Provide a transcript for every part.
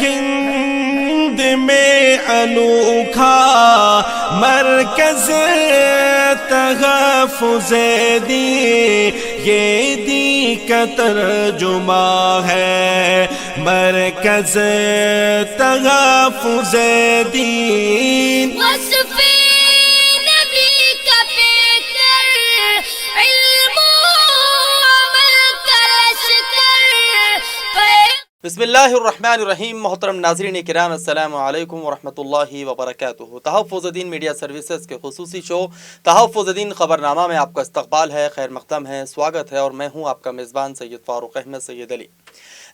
ہند میں انوکھا مرکز تحفظ دین، یہ دین کا ترجمہ ہے مرکز تحفظ دین۔ بسم اللہ الرحمن الرحیم۔ محترم ناظرین کرام، السلام علیکم ورحمۃ اللہ وبرکاتہ۔ تحفظ دین میڈیا سروسز کے خصوصی شو تحفظ دین خبر نامہ میں آپ کا استقبال ہے، خیر مقدم ہے، سواگت ہے، اور میں ہوں آپ کا میزبان سید فاروق احمد سید علی۔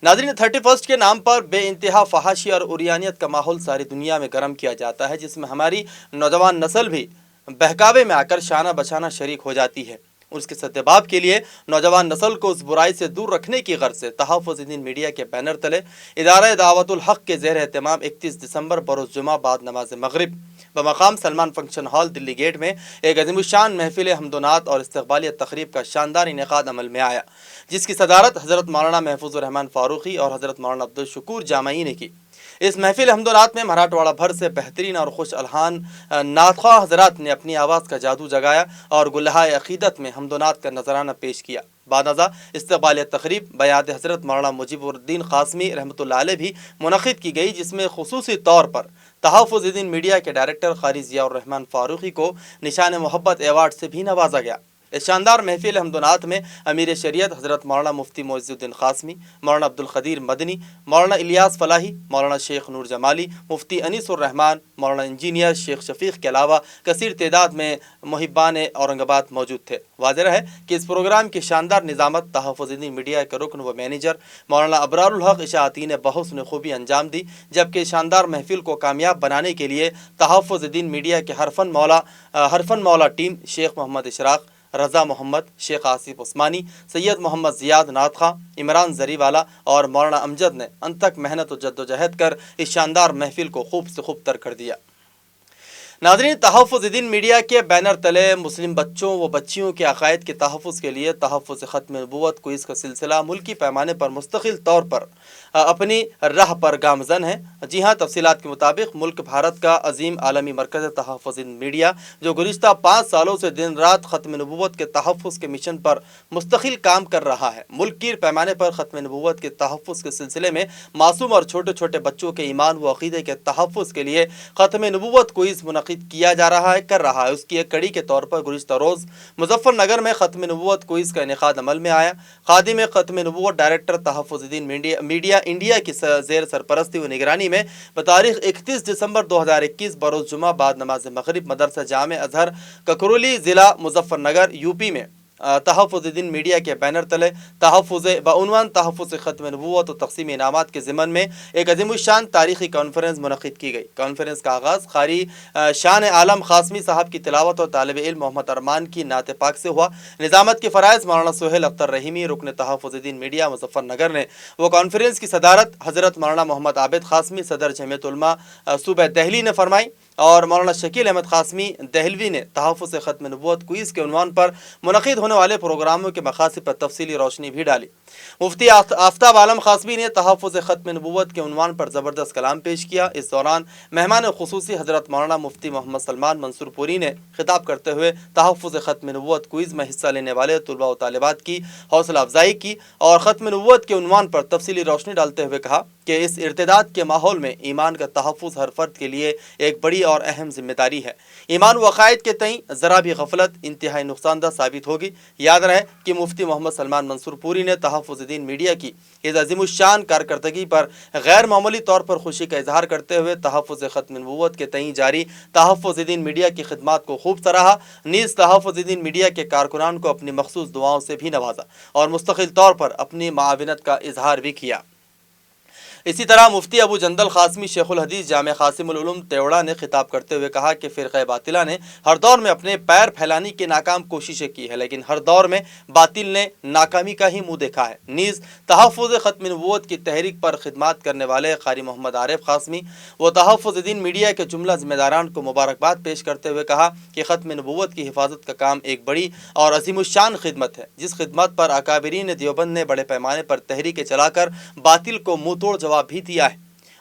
ناظرین، 31 کے نام پر بے انتہا فحاشی اور عریانیت کا ماحول ساری دنیا میں گرم کیا جاتا ہے، جس میں ہماری نوجوان نسل بھی بہکاوے میں آ کر شانہ بشانہ شریک ہو جاتی ہے۔ اس کے سدباب کے لیے نوجوان نسل کو اس برائی سے دور رکھنے کی غرض سے تحفظ دین میڈیا کے بینر تلے ادارہ دعوت الحق کے زیر اہتمام 31 دسمبر بروز جمعہ بعد نماز مغرب بمقام سلمان فنکشن ہال دلی گیٹ میں ایک عظیم الشان محفل حمد و نعت اور استقبالیہ تقریب کا شاندار انعقاد عمل میں آیا، جس کی صدارت حضرت مولانا محفوظ الرحمان فاروقی اور حضرت مولانا عبدالشکور جامعی نے کی۔ اس محفل حمد و نعت میں مراٹھواڑہ بھر سے بہترین اور خوش الحان نعت خواہ حضرات نے اپنی آواز کا جادو جگایا اور گلہائے عقیدت میں حمد و نعت کا نذرانہ پیش کیا۔ بعد ازاں استقبالیہ تقریب بیاد حضرت مولانا مجیب الدین قاسمی رحمۃ اللہ علیہ بھی منعقد کی گئی، جس میں خصوصی طور پر تحفظ دین میڈیا کے ڈائریکٹر قاری ضیاء الرحمان فاروقی کو نشان محبت ایوارڈ سے بھی نوازا گیا۔ اس شاندار محفل حمد و نعت میں امیر شریعت حضرت مولانا مفتی معز الدین قاسمی، مولانا عبدالقدیر مدنی، مولانا الیاس فلاحی، مولانا شیخ نور جمالی، مفتی انیس الرحمان، مولانا انجینئر شیخ شفیق کے علاوہ کثیر تعداد میں محبان اورنگ آباد موجود تھے۔ واضح ہے کہ اس پروگرام کی شاندار نظامت تحفظ دین میڈیا کے رکن و مینیجر مولانا ابرار الحق اشاعتی نے بہت نے خوبی انجام دی، جبکہ شاندار محفل کو کامیاب بنانے کے لیے تحفظ دین میڈیا کے ہرفن مولا ٹیم شیخ محمد اشراق، رضا محمد، شیخ آصف عثمانی، سید محمد زیاد نعت خواں، عمران زری والا اور مولانا امجد نے انتھک محنت و جد و جہد کر اس شاندار محفل کو خوب سے خوب تر کر دیا۔ ناظرین، تحفظ دین میڈیا کے بینر تلے مسلم بچوں و بچیوں کے عقائد کے تحفظ کے لیے تحفظ ختم نبوت کوئز کا سلسلہ ملکی پیمانے پر مستقل طور پر اپنی راہ پر گامزن ہے۔ جی ہاں، تفصیلات کے مطابق ملک بھارت کا عظیم عالمی مرکز تحفظ دین میڈیا، جو گزشتہ 5 سالوں سے دن رات ختم نبوت کے تحفظ کے مشن پر مستقل کام کر رہا ہے، ملک کی پیمانے پر ختم نبوت کے تحفظ کے سلسلے میں معصوم اور چھوٹے چھوٹے بچوں کے ایمان و عقیدے کے تحفظ کے لیے ختم نبوت کوئز منعقد کیا جا رہا ہے۔ اس کی ایک کڑی کے طور پر گزشتہ روز مظفر نگر میں ختم نبوت کوئز کا انعقاد عمل میں آیا۔ خادم ختم نبوت ڈائریکٹر تحفظ دین میڈیا انڈیا کی زیر سرپرستی و نگرانی میں بتاریخ 31 دسمبر 2021 بروز جمعہ بعد نماز مغرب مدرسہ جامع ازہر ککرولی ضلع مظفر نگر یو پی میں تحفظ دین میڈیا کے بینر تلے بعنوان تحفظ ختم نبوت و تقسیم انعامات کے ضمن میں ایک عظیم الشان تاریخی کانفرنس منعقد کی گئی۔ کانفرنس کا آغاز قاری شان عالم قاسمی صاحب کی تلاوت اور طالب علم محمد ارمان کی نعت پاک سے ہوا۔ نظامت کے فرائض مولانا سہیل اختر رحیمی رکن تحفظ دین میڈیا مظفر نگر نے وہ کانفرنس کی صدارت حضرت مولانا محمد عابد قاسمی صدر جمعیت علماء صوبہ دہلی نے فرمائی، اور مولانا شکیل احمد قاسمی دہلوی نے تحفظ ختم نبوت کوئز کے عنوان پر منعقد ہونے والے پروگراموں کے مقاصد پر تفصیلی روشنی بھی ڈالی۔ مفتی آفتاب عالم قاسمی نے تحفظ ختم نبوت کے عنوان پر زبردست کلام پیش کیا۔ اس دوران مہمان خصوصی حضرت مولانا مفتی محمد سلمان منصور پوری نے خطاب کرتے ہوئے تحفظ ختم نبوت کوئز میں حصہ لینے والے طلباء و طالبات کی حوصلہ افزائی کی اور ختم نبوت کے عنوان پر تفصیلی روشنی ڈالتے ہوئے کہا کہ اس ارتداد کے ماحول میں ایمان کا تحفظ ہر فرد کے لیے ایک بڑی اور اہم ذمہ داری ہے۔ ایمان و عقائد کے تئیں ذرا بھی غفلت انتہائی نقصان دہ ثابت ہوگی۔ یاد رہے کہ مفتی محمد سلمان منصور پوری نے تحفظ دین میڈیا کی اس عظیم الشان کارکردگی پر غیر معمولی طور پر خوشی کا اظہار کرتے ہوئے تحفظ ختم نبوت کے تئیں جاری تحفظ دین میڈیا کی خدمات کو خوب سراہا، نیز تحفظ دین میڈیا کے کارکنان کو اپنی مخصوص دعاؤں سے بھی نوازا اور مستقل طور پر اپنی معاونت کا اظہار بھی کیا۔ اسی طرح مفتی ابو جندل قاسمی شیخ الحدیث جامع قاسم العلوم تیوڑا نے خطاب کرتے ہوئے کہا کہ فرقہ باطلہ نے ہر دور میں اپنے پیر پھیلانے کی ناکام کوششیں کی ہے، لیکن ہر دور میں باطل نے ناکامی کا ہی منہ دیکھا ہے۔ نیز تحفظ ختم نبوت کی تحریک پر خدمات کرنے والے قاری محمد عارف قاسمی و تحفظ دین میڈیا کے جملہ ذمہ داران کو مبارکباد پیش کرتے ہوئے کہا کہ ختم نبوت کی حفاظت کا کام ایک بڑی اور عظیم الشان خدمت ہے، جس خدمت پر اکابرین دیوبند نے بڑے پیمانے پر تحریکیں چلا کر باطل کو منہ توڑ جواب بھی دیا ہے۔